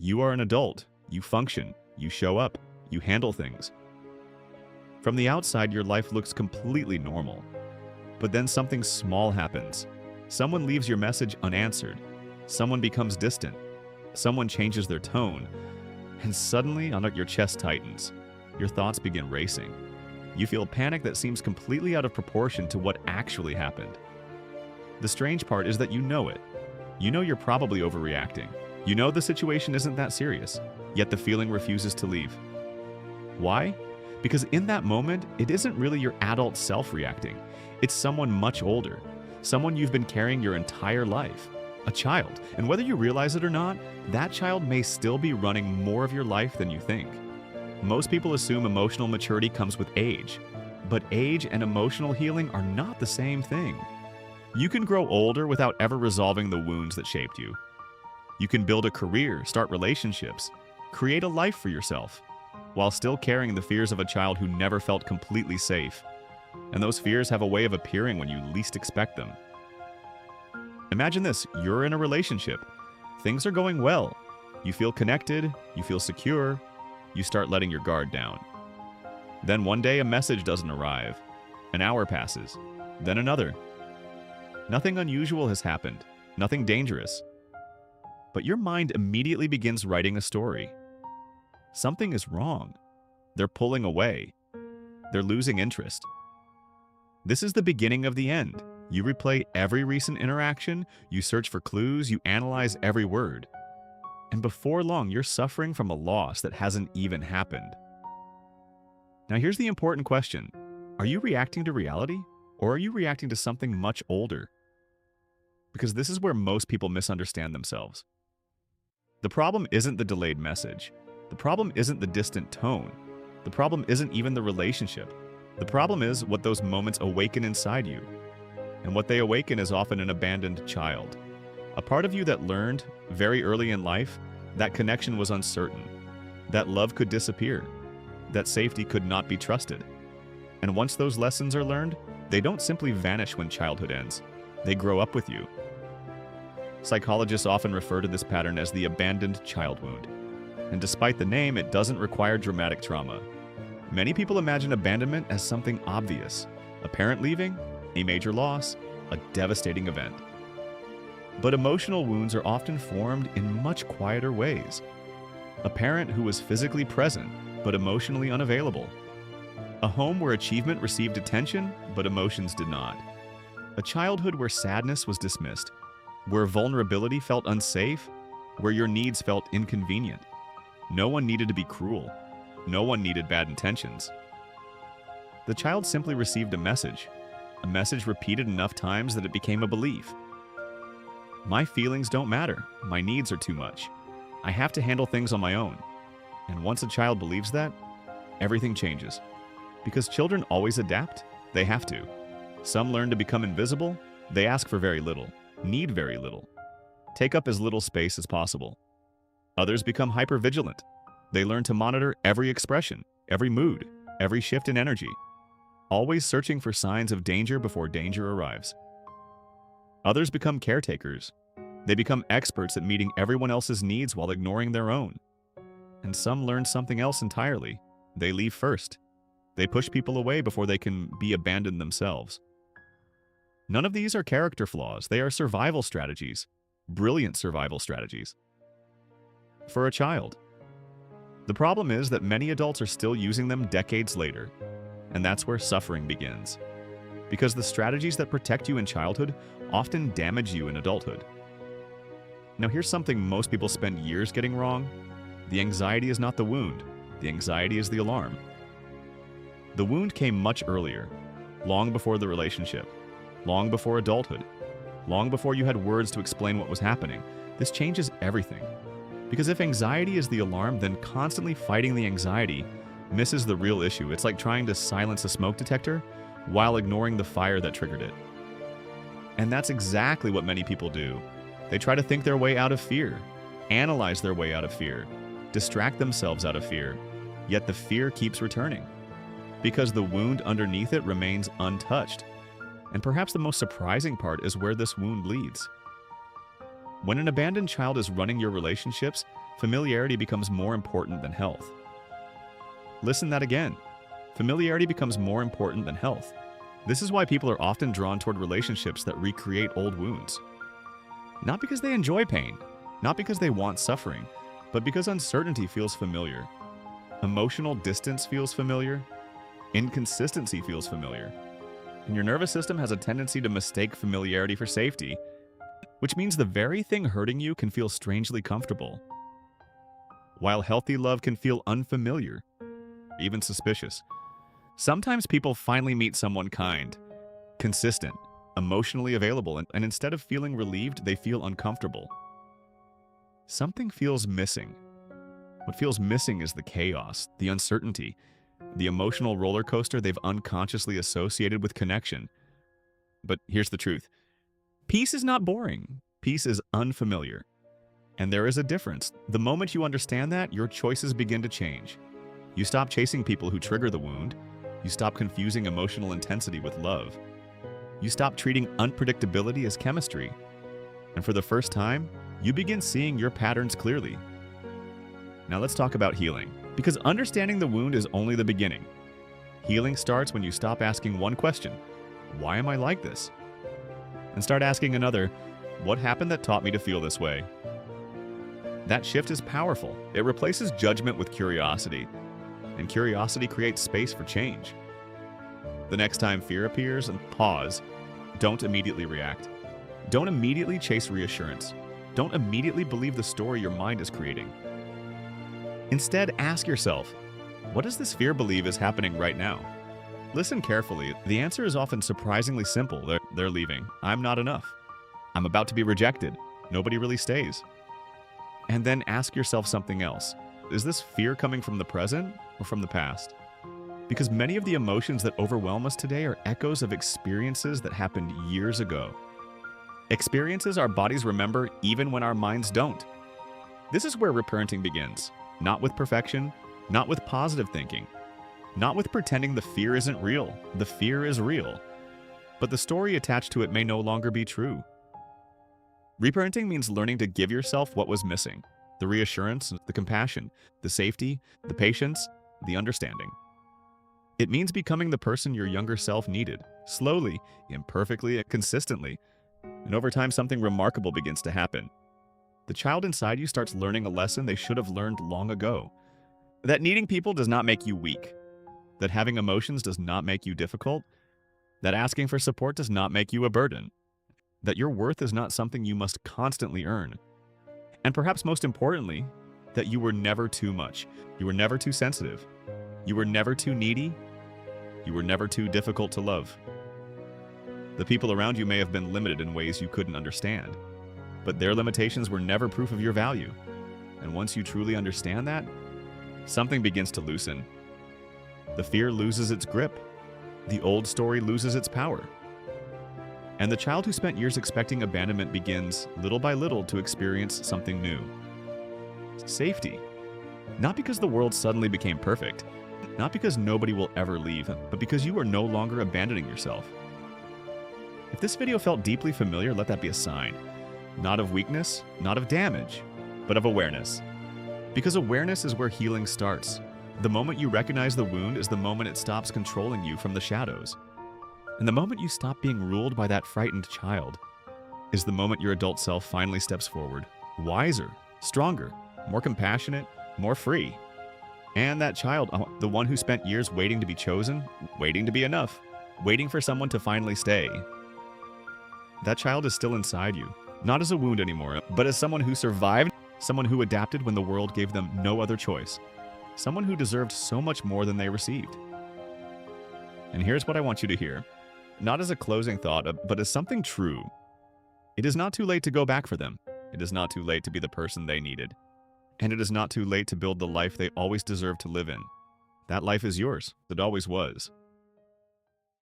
You are an adult. You function. You show up. You handle things. From the outside, your life looks completely normal. But then something small happens. Someone leaves your message unanswered. Someone becomes distant. Someone changes their tone. And suddenly, your chest tightens. Your thoughts begin racing. You feel panic that seems completely out of proportion to what actually happened. The strange part is that you know it. You know you're probably overreacting. You know the situation isn't that serious, yet the feeling refuses to leave. Why? Because in that moment, it isn't really your adult self reacting. It's someone much older, someone you've been carrying your entire life, a child. And whether you realize it or not, that child may still be running more of your life than you think. Most people assume emotional maturity comes with age, but age and emotional healing are not the same thing. You can grow older without ever resolving the wounds that shaped you. You can build a career, start relationships, create a life for yourself, while still carrying the fears of a child who never felt completely safe. And those fears have a way of appearing when you least expect them. Imagine this, you're in a relationship. Things are going well. You feel connected, you feel secure, you start letting your guard down. Then one day a message doesn't arrive. An hour passes, then another. Nothing unusual has happened, nothing dangerous. But your mind immediately begins writing a story. Something is wrong. They're pulling away. They're losing interest. This is the beginning of the end. You replay every recent interaction, you search for clues, you analyze every word. And before long, you're suffering from a loss that hasn't even happened. Now here's the important question. Are you reacting to reality, or are you reacting to something much older? Because this is where most people misunderstand themselves. The problem isn't the delayed message. The problem isn't the distant tone. The problem isn't even the relationship. The problem is what those moments awaken inside you. And what they awaken is often an abandoned child. A part of you that learned, very early in life, that connection was uncertain, that love could disappear, that safety could not be trusted. And once those lessons are learned, they don't simply vanish when childhood ends. They grow up with you. Psychologists often refer to this pattern as the abandoned child wound. And despite the name, it doesn't require dramatic trauma. Many people imagine abandonment as something obvious, a parent leaving, a major loss, a devastating event. But emotional wounds are often formed in much quieter ways. A parent who was physically present, but emotionally unavailable. A home where achievement received attention, but emotions did not. A childhood where sadness was dismissed, where vulnerability felt unsafe, where your needs felt inconvenient. No one needed to be cruel. No one needed bad intentions. The child simply received a message repeated enough times that it became a belief. My feelings don't matter. My needs are too much. I have to handle things on my own. And once a child believes that, everything changes. Because children always adapt, they have to. Some learn to become invisible, they ask for very little, need very little, take up as little space as possible. Others become hypervigilant. They learn to monitor every expression, every mood, every shift in energy, always searching for signs of danger before danger arrives. Others become caretakers. They become experts at meeting everyone else's needs while ignoring their own. And some learn something else entirely. They leave first. They push people away before they can be abandoned themselves. None of these are character flaws. They are survival strategies, brilliant survival strategies. For a child. The problem is that many adults are still using them decades later, and that's where suffering begins. Because the strategies that protect you in childhood often damage you in adulthood. Now here's something most people spend years getting wrong. The anxiety is not the wound. The anxiety is the alarm. The wound came much earlier, long before the relationship, long before adulthood, long before you had words to explain what was happening. This changes everything. Because if anxiety is the alarm, then constantly fighting the anxiety misses the real issue. It's like trying to silence a smoke detector while ignoring the fire that triggered it. And that's exactly what many people do. They try to think their way out of fear, analyze their way out of fear, distract themselves out of fear, yet the fear keeps returning. Because the wound underneath it remains untouched. And perhaps the most surprising part is where this wound leads. When an abandoned child is running your relationships, familiarity becomes more important than health. Listen that again. Familiarity becomes more important than health. This is why people are often drawn toward relationships that recreate old wounds. Not because they enjoy pain, not because they want suffering, but because uncertainty feels familiar. Emotional distance feels familiar. Inconsistency feels familiar. And your nervous system has a tendency to mistake familiarity for safety, which means the very thing hurting you can feel strangely comfortable. While healthy love can feel unfamiliar, even suspicious. Sometimes people finally meet someone kind, consistent, emotionally available, and instead of feeling relieved, they feel uncomfortable. Something feels missing. What feels missing is the chaos, the uncertainty, the emotional roller coaster they've unconsciously associated with connection. But here's the truth. Peace is not boring. Peace is unfamiliar. And there is a difference. The moment you understand that, your choices begin to change. You stop chasing people who trigger the wound. You stop confusing emotional intensity with love. You stop treating unpredictability as chemistry. And for the first time, you begin seeing your patterns clearly. Now let's talk about healing, because understanding the wound is only the beginning. Healing starts when you stop asking one question, why am I like this? And start asking another, what happened that taught me to feel this way? That shift is powerful. It replaces judgment with curiosity, and curiosity creates space for change. The next time fear appears, pause. Don't immediately react. Don't immediately chase reassurance. Don't immediately believe the story your mind is creating. Instead, ask yourself, what does this fear believe is happening right now? Listen carefully. The answer is often surprisingly simple. They're leaving. I'm not enough. I'm about to be rejected. Nobody really stays. And then ask yourself something else. Is this fear coming from the present or from the past? Because many of the emotions that overwhelm us today are echoes of experiences that happened years ago. Experiences our bodies remember even when our minds don't. This is where reparenting begins. Not with perfection, not with positive thinking, not with pretending the fear isn't real. The fear is real, but the story attached to it may no longer be true. Reparenting means learning to give yourself what was missing: the reassurance, the compassion, the safety, the patience, the understanding. It means becoming the person your younger self needed, slowly, imperfectly, and consistently. And over time, something remarkable begins to happen. The child inside you starts learning a lesson they should have learned long ago. That needing people does not make you weak. That having emotions does not make you difficult. That asking for support does not make you a burden. That your worth is not something you must constantly earn. And perhaps most importantly, that you were never too much. You were never too sensitive. You were never too needy. You were never too difficult to love. The people around you may have been limited in ways you couldn't understand, but their limitations were never proof of your value. And once you truly understand that, something begins to loosen. The fear loses its grip. The old story loses its power. And the child who spent years expecting abandonment begins, little by little, to experience something new. Safety. Not because the world suddenly became perfect, not because nobody will ever leave, but because you are no longer abandoning yourself. If this video felt deeply familiar, let that be a sign. Not of weakness, not of damage, but of awareness. Because awareness is where healing starts. The moment you recognize the wound is the moment it stops controlling you from the shadows. And the moment you stop being ruled by that frightened child is the moment your adult self finally steps forward, wiser, stronger, more compassionate, more free. And that child, the one who spent years waiting to be chosen, waiting to be enough, waiting for someone to finally stay, that child is still inside you, not as a wound anymore, but as someone who survived, someone who adapted when the world gave them no other choice, someone who deserved so much more than they received. And here's what I want you to hear, not as a closing thought, but as something true. It is not too late to go back for them. It is not too late to be the person they needed. And it is not too late to build the life they always deserved to live in. That life is yours. It always was.